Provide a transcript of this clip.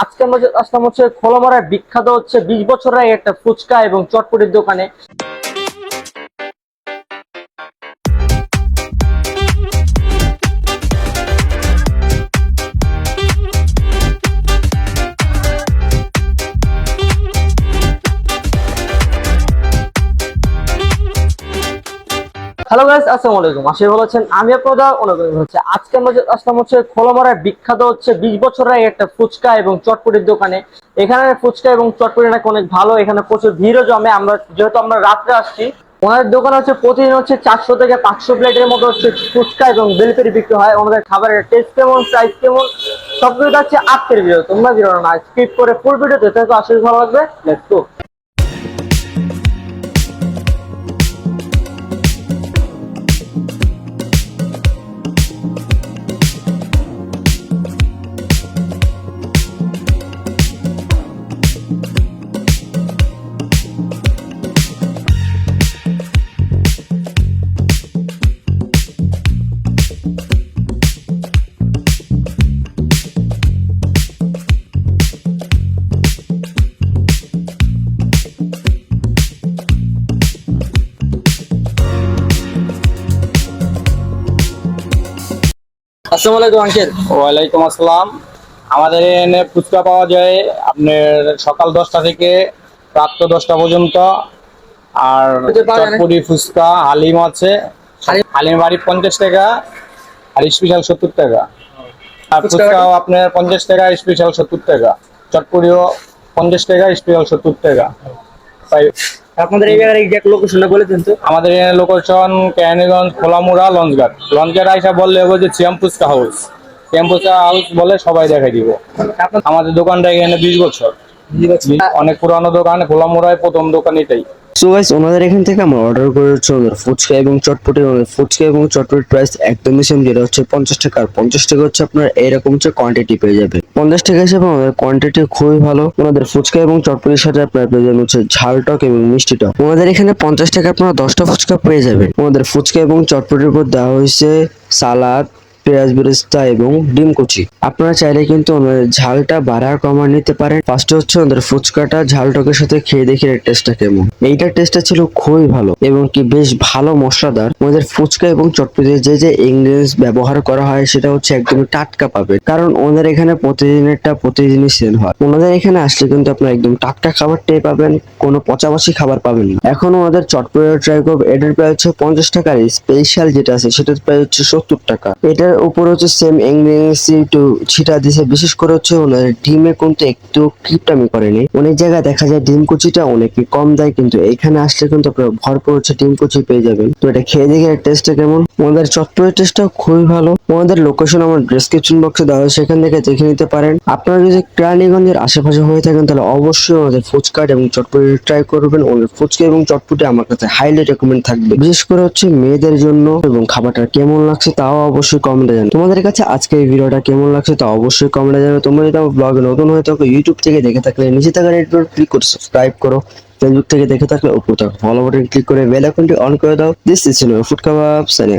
আজকে আমরা আসলাম খোলামারার বিখ্যাত 20 বছরের একটা ফুচকা এবং চটপটির দোকানে। হ্যালো গাইস, আসসালামু আলাইকুম। আশা ভালো আছেন। আমি আপনাদের আজকে আমরা আসলাম খোলামারার বিখ্যাত 20 বছরের একটা ফুচকা এবং চটপটির দোকানে। এখানে ফুচকা এবং চটপটি নাকি অনেক ভালো, এখানে প্রচুর ভিড়ও জমে। যেহেতু আমরা রাত্রে আসছি, ওনাদের দোকান প্রতিদিন 400 থেকে 500 প্লেটের মতো ফুচকা এবং বেলপুরি বিক্রি হয়। ওনাদের খাবারের টেস্ট কেমন, প্রাইস কেমন, সবকিছু যাচ্ছে আজকের ভিডিও। তোমরা ভিডিও না স্কিপ করে ফুল ভিডিও দেখতে তো আসলে ভালো লাগবে। Let's go. আসসালামু আলাইকুম আঙ্কেল। ওয়ালাইকুম আসসালাম। আমাদের এখানে ফুচকা পাওয়া যায় আপনার সকাল 10টা থেকে রাত 10টা পর্যন্ত। আর চটপটি, ফুচকা, হালিম আছে। হালিম বাড়ি 50 টাকা আর স্পেশাল 70 টাকা। আর ফুচকাও আপনার 50 টাকা, স্পেশাল 70 টাকা। চটপটিও 50 টাকা, স্পেশাল 70 টাকা। আপনাদের এই জায়গার এক্সাক্ট লোকেশনটা বলে দিন তো। আমাদের এখানে লোকেশন কেরানীগঞ্জ, খোলামুড়া, লঞ্চঘাট। লঞ্চঘাট আইসা বললে হবে যে সিয়াম ফুচকা হাউস। সিয়াম ফুচকা হাউস বলে সবাই দেখাই দিব। আমাদের দোকানটা এখানে 20 বছর, অনেক পুরানো দোকান। খোলামুড়ায় প্রথম দোকান এটাই। সো গাইস, ওনাদের এখান থেকে আমরা অর্ডার করেছি ওনাদের ফুচকা এবং চটপটি। ওনাদের ফুচকা এবং চটপটির প্রাইস একদমই সেম, যেটা হচ্ছে 50 টাকা। আর 50 টাকা হচ্ছে আপনার এরকম কোয়ান্টিটি পেয়ে যাবে। 50 টাকা হিসেবে ওনাদের কোয়ান্টিটি খুবই ভালো। ওনাদের ফুচকা এবং চটপটির সাথে আপনার পেয়ে যাবেন ঝাল টক এবং মিষ্টি টক। ওনাদের এখানে 50 টাকা আপনারা 10টা ফুচকা পেয়ে যাবেন। ওনাদের ফুচকা এবং চটপটির উপর দেওয়া হয়েছে সালাদ, পেঁয়াজ বেরেস্তা এবং ডিম কুচি। আপনারা চাইলে কিন্তু ওনাদের ঝালটা বাড়া কমা নিতে পারেন। ফার্স্টে হচ্ছে ওনাদের ফুচকাটা ঝাল টকের সাথে খেয়ে দেখি এর টেস্টটা কেমন। এইটার টেস্টটা ছিল খুবই ভালো এবং কি বেশ ভালো মশলাদার। ওনাদের ফুচকা এবং চটপটিতে যে যে ইনগ্রেডিয়েন্টস ব্যবহার করা হয় সেটা হচ্ছে একদমই টাটকা পাবে, কারণ ওনাদের এখানে প্রতিদিনেরটা প্রতিদিনই সেল হয়। ওনাদের এখানে আসলে কিন্তু আপনার একদম টাটকা খাবারটাই পাবেন, কোনো পচাবাসি খাবার পাবেন না। এখন ওনাদের চটপটি ট্রাই করবো। এটার প্রাইস হচ্ছে 50 টাকা। স্পেশাল যেটা আছে সেটার প্রাইস হচ্ছে 70 টাকা। এটার উপর হচ্ছে সেম ইনগ্রেডিয়েন্টস একটু ছিটা দিয়েছে। বিশেষ করে হচ্ছে ওনাদের ডিমে কিন্তু একটু কিপটামি করেনি। অনেক জায়গায় দেখা যায় ডিম কুচিটা অনেকে কম দেয়, কিন্তু এখানে আসলে কিন্তু আপনারা ভরপুর হচ্ছে ডিম কুচি পেয়ে যাবেন। তো এটা খেয়ে দেখে টেস্টটা কেমন। ওনাদের চটপটির টেস্টটা খুবই ভালো। ওনাদের লোকেশন আমার ডেসক্রিপশন বক্সে দেওয়া হয়, সেখান থেকে দেখে নিতে পারেন। আপনারা যদি কেরানীগঞ্জের আশেপাশে হয়ে থাকেন তাহলে অবশ্যই ওনাদের ফুচকা এবং চটপটি ট্রাই করবেন। ওনাদের ফুচকা এবং চটপটি আমার কাছে হাইলি রেকমেন্ড থাকবে, বিশেষ করে হচ্ছে মেয়েদের জন্য। এবং খাবারটা কেমন লাগছে তাও অবশ্যই কমেন্টে জানাবেন। তোমাদের কাছে আজকে এই ভিডিওটা কেমন লাগছে তা অবশ্যই কমেন্টে জানাবে। তোমরা যদি আমার ব্লগে নতুন হয়ে থাকো, ইউটিউব থেকে দেখে থাকলে নিচে থাকা রেড বাটন ক্লিক করে সাবস্ক্রাইব করো। ফেসবুক থেকে দেখে থাকলে উপরে থাকা ফলো বাটন ক্লিক করে বেল আইকনটি অন করে দাও। This is food kebab Sunny.